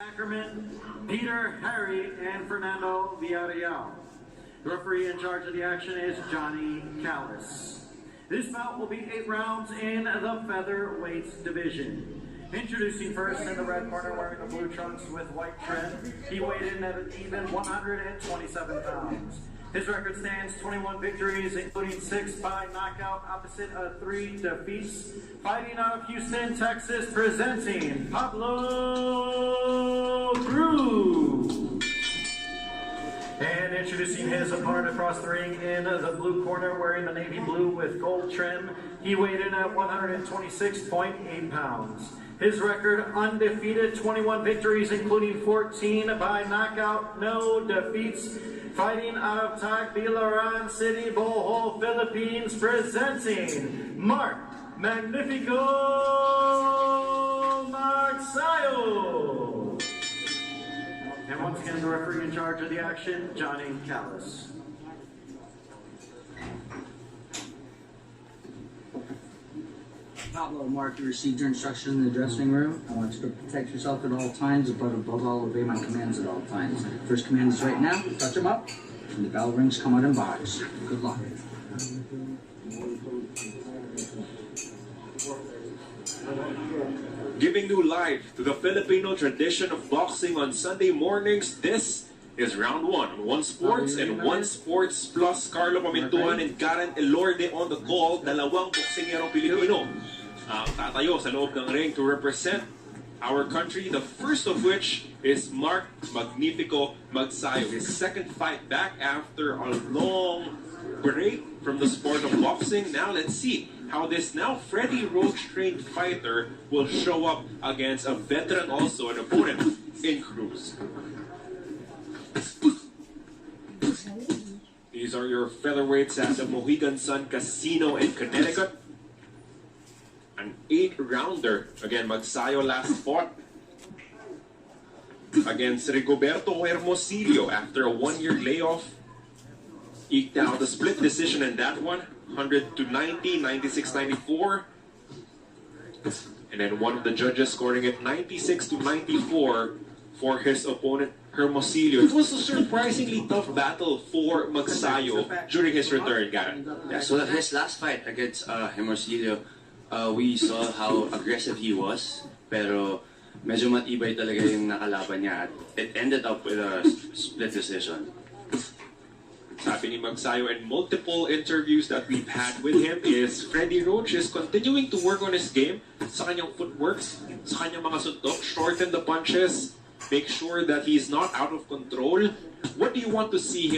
Ackerman, Peter, Harry, and Fernando Villarreal. The referee in charge of the action is Johnny Callis. This bout will be 8 rounds in the featherweight division. Introducing first in the red corner, wearing the blue trunks with white trim, he weighed in at an even 127 pounds. His record stands 21 victories, including 6 by knockout, opposite of 3 defeats. Fighting out of Houston, Texas, presenting Pablo Cruz. And introducing his opponent across the ring in the blue corner, wearing the navy blue with gold trim, he weighed in at 126.8 pounds. His record undefeated, 21 victories, including 14 by knockout, no defeats. Fighting out of Tagbilaran City, Bohol, Philippines, presenting Mark Magsayo. And once again, the referee in charge of the action, Johnny Callis. Pablo, Mark, you received your instructions in the dressing room. I want you to protect yourself at all times, but above all, obey my commands at all times. First command is right now, touch him up. When the bell rings, come out and box. Good luck. Giving new life to the Filipino tradition of boxing on Sunday mornings, this is round 1. One Sports and One Sports Plus. Carlo Pamintuan and Karen Elorde on the call. Dalawang boksingero Pilipino ang tatayo sa loob ng ring to represent our country. The first of which is Mark Magnifico Magsayo. His second fight back after a long break from the sport of boxing. Now let's see how this now Freddie Roach-trained fighter will show up against a veteran, also an opponent in Cruz. These are your featherweights at the Mohegan Sun Casino in Connecticut. An 8-rounder. Again, Magsayo last fought against Rigoberto Hermosillo after a 1-year layoff. Eked out the split decision in that one. 100-90, 96-94. And then one of the judges scoring it 96-94 for his opponent, Hermosillo. It was a surprisingly tough battle for Magsayo during his return, Garen. Yeah, so his last fight against Hermosillo, we saw how aggressive he was, pero medyo matibay talaga yung nakalaban niya at it ended up with a split decision. Sabi ni Magsayo in multiple interviews that we've had with him is Freddie Roach is continuing to work on his game sa kanyang footwork, sa kanyang mga suntok, shorten the punches, make sure that he's not out of control. What do you want to see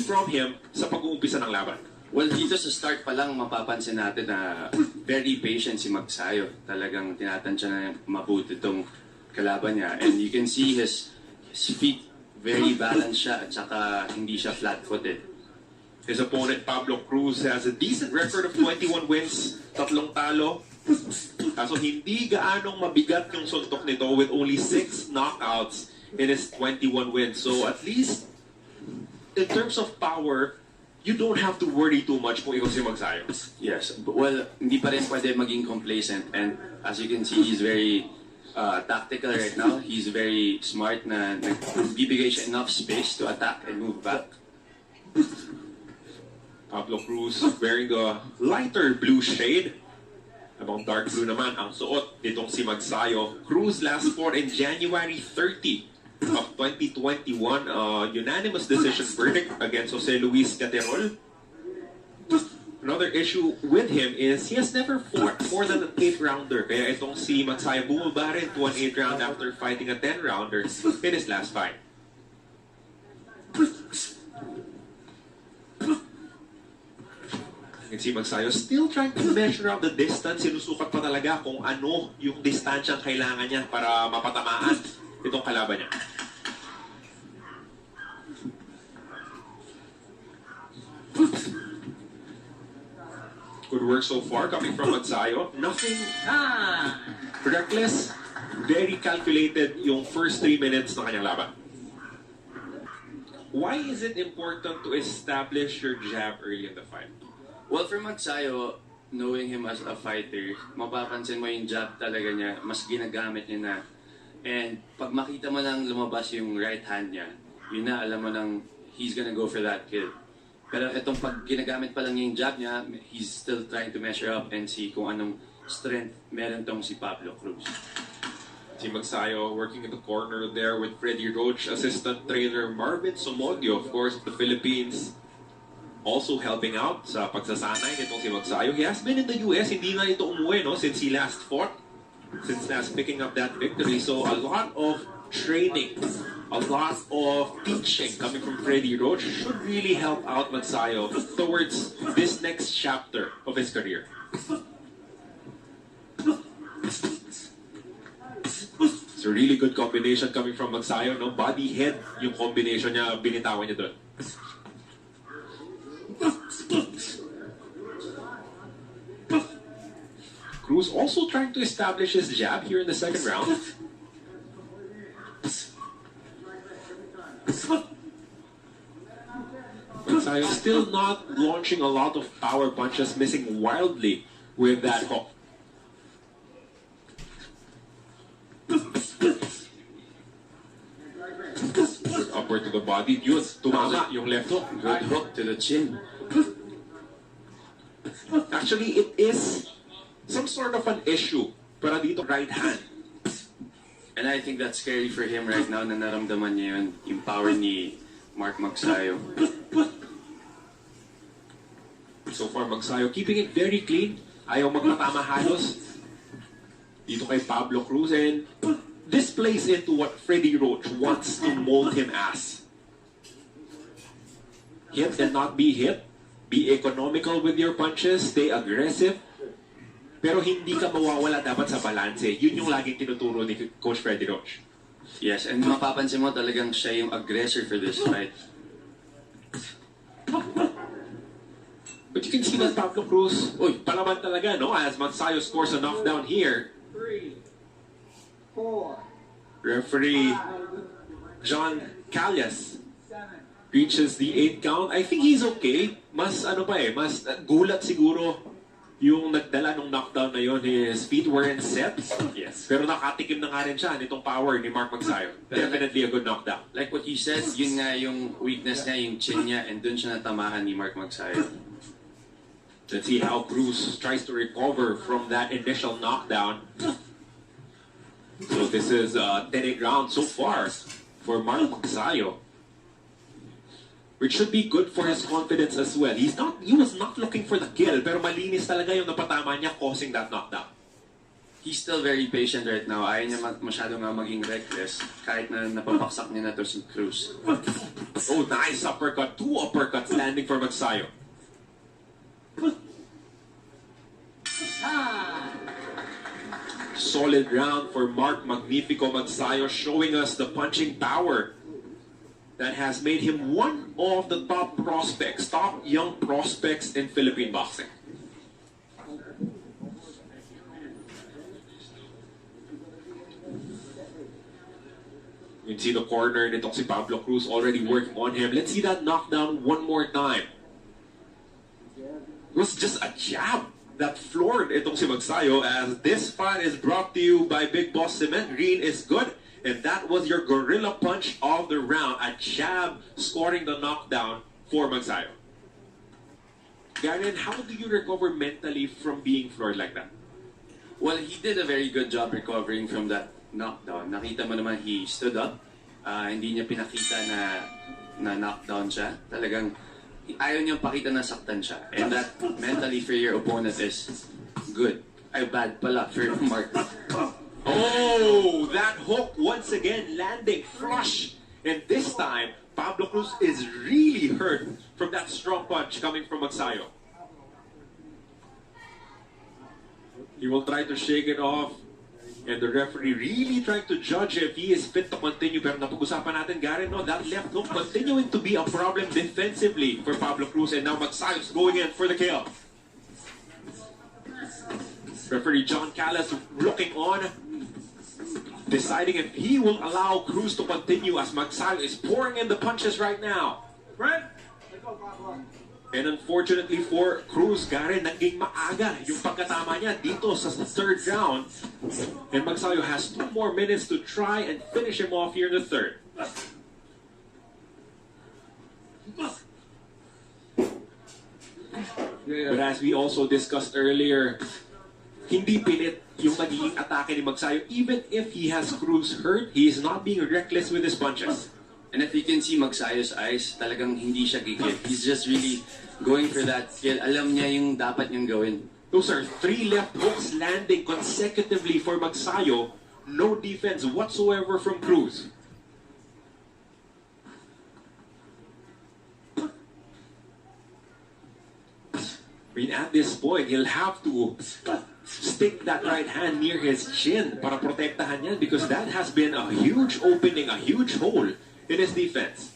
from him sa pag-uumpisa ng laban? Well, dito sa start pa lang mapapansin natin na very patient si Magsayo. Talagang tinatansya na mabuti itong kalaban niya. And you can see his feet, very balanced siya at saka hindi siya flat-footed. His opponent, Pablo Cruz, has a decent record of 21 wins, 3 talo. Kaso hindi gaanong mabigat yung suntok nito with only 6 knockouts in his 21 wins. So at least, in terms of power, you don't have to worry too much kung ikaw si Magsayo. Yes, well, hindi pa rin pwede maging complacent. And as you can see, he's very tactical right now. He's very smart na nagbibigay siya enough space to attack and move back. Pablo Cruz wearing the lighter blue shade. Abang dark blue naman ang suot nitong si Magsayo. Cruz last fought in January 30 of 2021. Unanimous decision verdict against Jose Luis Caterol. Another issue with him is he has never fought more than an 8-rounder. Kaya itong si Magsayo bumaba rin to an 8-round after fighting a 10-rounder in his last fight. You can see Magsayo still trying to measure out the distance. Sinusukat pa talaga kung ano yung distansyang kailangan niya para mapatamaan itong kalaban niya. Good work so far coming from Magsayo. Nothing reckless. Very calculated yung first 3 minutes ng kanyang laban. Why is it important to establish your jab early in the fight? Well, for Magsayo, knowing him as a fighter, mapapansin mo yung jab talaga niya, mas ginagamit niya na And pag makita mo lang lumabas yung right hand niya, yun na, alam mo nang he's gonna go for that kill. Pero itong pag ginagamit pa lang yung jab niya, he's still trying to measure up and see kung anong strength meron tong si Pablo Cruz. Si Magsayo working in the corner there with Freddie Roach, assistant trainer Marvin Somodio, of course, the Philippines, also helping out sa pagsasanay nitong si Magsayo. He has been in the US, hindi na ito umuwi, no, since he last fought, since last picking up that victory. So a lot of training, a lot of teaching coming from Freddie Roach should really help out Magsayo towards this next chapter of his career. It's a really good combination coming from Magsayo, no? Body, head, yung combination niya, binitawan niya doon. Cruz also trying to establish his jab here in the second round. Magsayo still not launching a lot of power punches, missing wildly with that hook. Upward to the body. Yun, tumama yung left hook. Good hook to the chin. Actually, it is some sort of an issue para dito right hand. And I think that's scary for him right now na naramdaman niya yun, yung power ni Mark Magsayo. So far, Magsayo keeping it very clean. Ayaw magpatama halos dito kay Pablo Cruz. And this plays into what Freddie Roach wants to mold him as. Hit and not be hit. Be economical with your punches. Stay aggressive. Pero hindi ka mawawala dapat sa balanse. Yun yung laging tinuturo ni Coach Freddie Roach. Yes, and mapapansin mo talagang siya yung aggressor for this fight. But you can see that Pablo Cruz, palaban talaga, no? As Magsayo scores a knockdown here. 3, 4, Referee John Calles 7. reaches the 8th count. I think he's okay. Mas mas gulat siguro yung nagdala ng knockdown na yun. His feet weren't set. Yes. Pero nakatikim na nga rin siya nitong power ni Mark Magsayo. Definitely a good knockdown. Like what you said, yun nga yung weakness niya, yung chin niya, and dun siya natamaan ni Mark Magsayo. Let's see how Cruz tries to recover from that initial knockdown. So this is 10-8 round so far for Mark Magsayo, which should be good for his confidence as well. He was not looking for the kill, pero malinis talaga yung napatama niya causing that knockdown. He's still very patient right now. Ayaw niya masyado nga maging reckless kahit na napapaksak niya na to si Cruz. Oh, nice uppercut. 2 uppercuts landing for Magsayo. Solid round for Mark Magnifico Magsayo, showing us the punching power that has made him one of the top prospects, top young prospects in Philippine boxing. You can see the corner nitong si Pablo Cruz already working on him. Let's see that knockdown one more time. It was just a jab that floored itong si Magsayo, as this fight is brought to you by Big Boss Cement. Green is good. And that was your gorilla punch of the round. A jab scoring the knockdown for Magsayo. Garen, how do you recover mentally from being floored like that? Well, he did a very good job recovering from that knockdown. Nakita mo naman he stood up. Hindi niya pinakita na knockdown siya. Talagang ayaw niyang pakita na saktan siya. And that mentally for your opponent is good. Ay, bad pala for Mark. Oh, that hook once again landing flush. And this time, Pablo Cruz is really hurt from that strong punch coming from Magsayo. He will try to shake it off. And the referee really trying to judge if he is fit to continue. Pero napag-usapan natin, Garen, no, that left hook continuing to be a problem defensively for Pablo Cruz. And now Magsayo's going in for the kill. Referee John Calles looking on, deciding if he will allow Cruz to continue as Magsayo is pouring in the punches right now. Brent, let's go, Pablo. And unfortunately for Cruz, Garen, naging maaga yung pagkatama niya dito sa third round. And Magsayo has 2 more minutes to try and finish him off here in the third. But as we also discussed earlier, hindi pilit yung magiging atake ni Magsayo. Even if he has Cruz hurt, he is not being reckless with his punches. And if you can see Magsayo's eyes, talagang hindi siya gigil. He's just really going for that kill. Alam niya yung dapat niyang gawin. Those are 3 left hooks landing consecutively for Magsayo. No defense whatsoever from Cruz. I mean, at this point, he'll have to stick that right hand near his chin para protektahan yan because that has been a huge opening, a huge hole in his defense.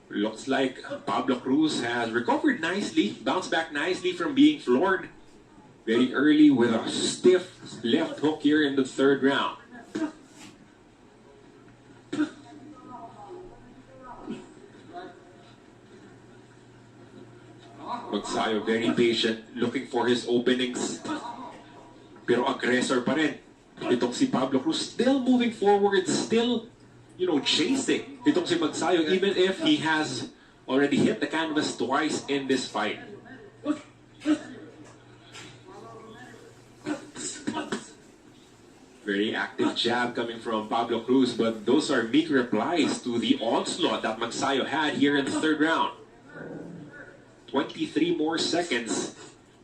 Looks like Pablo Cruz has recovered nicely, bounced back nicely from being floored very early with a stiff left hook here in the third round. Magsayo very patient, looking for his openings. Pero aggressor pa rin. Itong si Pablo Cruz still moving forward, still, chasing itong si Magsayo even if he has already hit the canvas twice in this fight. Very active jab coming from Pablo Cruz, but those are meek replies to the onslaught that Magsayo had here in the third round. 23 more seconds.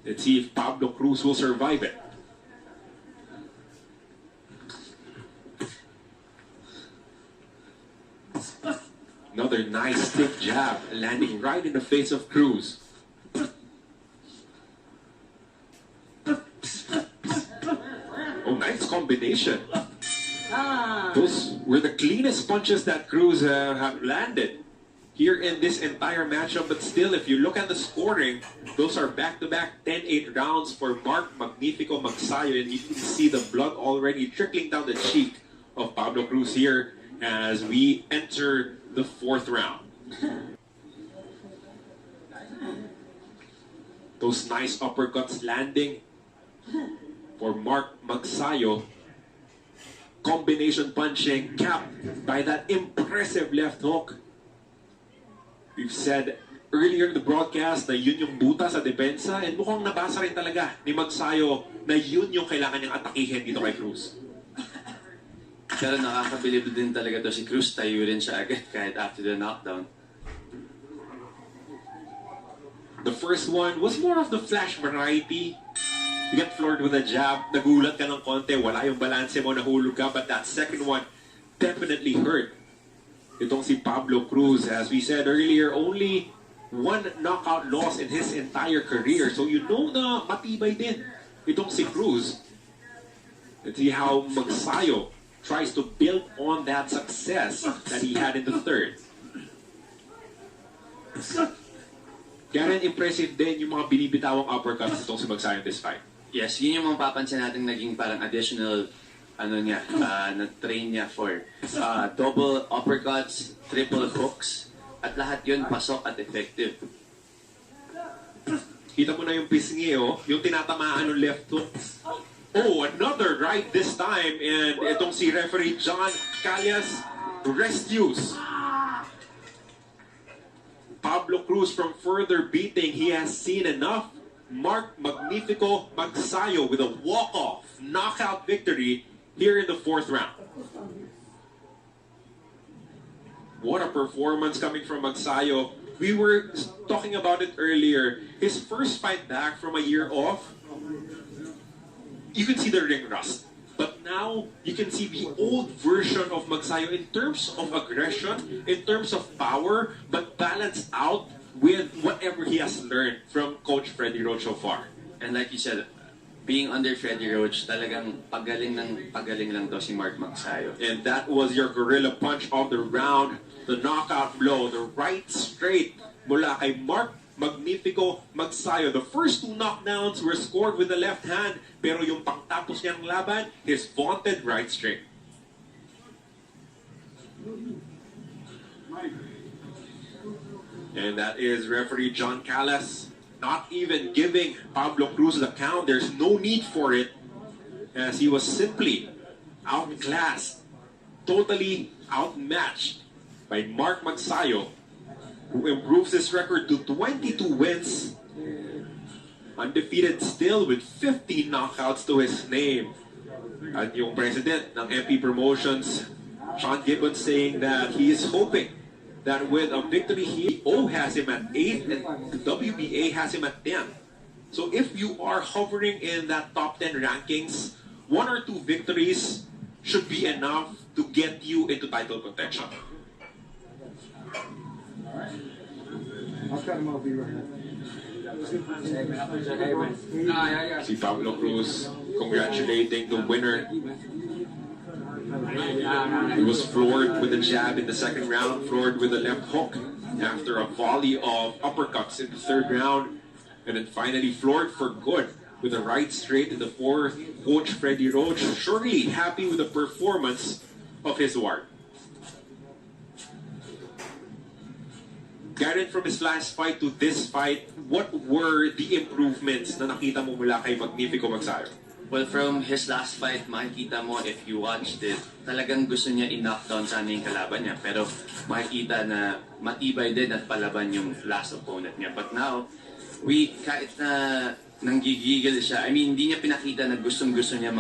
Let's see if Pablo Cruz will survive it. Another nice stiff jab landing right in the face of Cruz. Oh, nice combination. Those were the cleanest punches that Cruz have landed here in this entire matchup. But still, if you look at the scoring, those are back-to-back 10-8 rounds for Mark Magnifico Magsayo. And you can see the blood already trickling down the cheek of Pablo Cruz here as we enter the fourth round. Those nice uppercuts landing for Mark Magsayo. Combination punching capped by that impressive left hook. We've said earlier in the broadcast na yun yung buta sa depensa, and mukhang nabasa rin talaga ni Magsayo na yun yung kailangan niyang atakihin dito kay Cruz. Pero nakakabilib din talaga to si Cruz. Tayo rin siya agad kahit after the knockdown. The first one was more of the flash variety. You get floored with a jab, nagulat ka ng konti, wala yung balanse mo, nahulog ka, but that second one definitely hurt. Itong si Pablo Cruz, as we said earlier, only 1 knockout loss in his entire career. So you know na matibay din itong si Cruz. Let's see how Magsayo tries to build on that success that he had in the third. Kaya impressive din yung mga binibitawang uppercuts itong si Magsayo in this fight. Yes, yun yung mapapansin natin naging parang additional na-train niya for double uppercuts, triple hooks, at lahat yun pasok at effective. Kita mo na yung pisngi, yung tinatamaan ng left hook. Oh, another right this time, and itong si referee John Callas rescues Pablo Cruz from further beating. He has seen enough. Mark Magnifico Magsayo with a walk-off knockout victory here in the fourth round. What a performance coming from Magsayo. We were talking about it earlier. His first fight back from a year off, you can see the ring rust. But now, you can see the old version of Magsayo in terms of aggression, in terms of power, but balanced out with whatever he has learned from Coach Freddie Roach so far. And like you said, being under Freddie Roach, talagang pagaling lang to si Mark Magsayo. And that was your gorilla punch of the round, the knockout blow, the right straight mula kay Mark Magnifico Magsayo. The first 2 knockdowns were scored with the left hand, pero yung pangtapos niyang laban, his vaunted right straight. And that is referee John Callas not even giving Pablo Cruz the count. There's no need for it, as he was simply outclassed, totally outmatched by Mark Magsayo, who improves his record to 22 wins, undefeated still with 50 knockouts to his name. At yung president ng MP Promotions, Sean Gibbons, saying that he is hoping that with a victory, O has him at 8 and the WBA has him at 10. So if you are hovering in that top 10 rankings, 1 or 2 victories should be enough to get you into title contention. I'll cut him off right now. Si Pablo Cruz congratulating the winner. He was floored with a jab in the second round, floored with a left hook after a volley of uppercuts in the third round, and then finally floored for good with a right straight in the fourth. Coach Freddie Roach surely happy with the performance of his ward. Garen, from his last fight to this fight, what were the improvements na nakita mo mula kay Magnifico Magsayo? Well, from his last fight, makikita mo, if you watched it, talagang gusto niya i-knockdown sana yung kalaban niya. Pero makikita na matibay din at palaban yung last opponent niya. But now, kahit na nanggigigil siya, I mean, hindi niya pinakita na gustong-gusto niya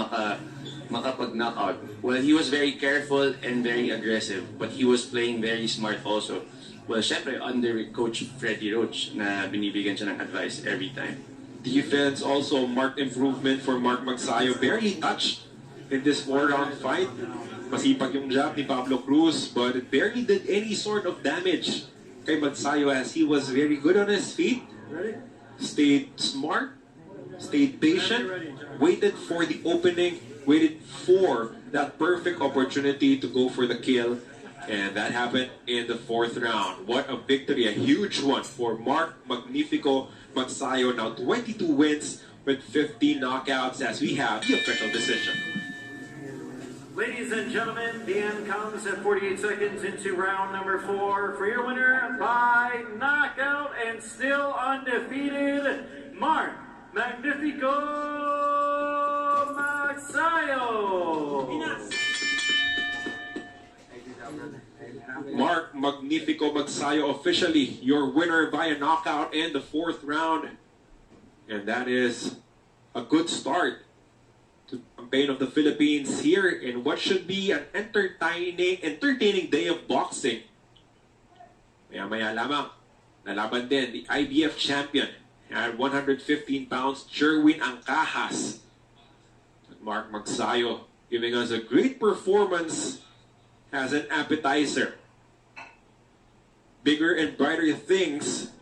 makapag-knockout. Well, he was very careful and very aggressive, but he was playing very smart also. Well, syempre, under Coach Freddie Roach na binibigyan siya ng advice every time. Defense also marked improvement for Mark Magsayo. Barely touched in this 4-round fight. Masipag yung jab ni Pablo Cruz, but it barely did any sort of damage kay Magsayo, as he was very good on his feet. Stayed smart, stayed patient, waited for the opening, waited for that perfect opportunity to go for the kill. And that happened in the 4th round. What a victory, a huge one for Mark Magnifico Magsayo. Now 22 wins with 50 knockouts, as we have the official decision. Ladies and gentlemen, the end comes at 48 seconds into round number 4. For your winner by knockout and still undefeated, Mark Magnifico Magsayo. Mark Magnifico Magsayo, officially your winner by a knockout in the 4th round. And that is a good start to the campaign of the Philippines here in what should be an entertaining day of boxing. Maya-maya lamang, nalaban din the IBF champion at 115 pounds, Jerwin Angcajas. Mark Magsayo giving us a great performance as an appetizer. Bigger and brighter things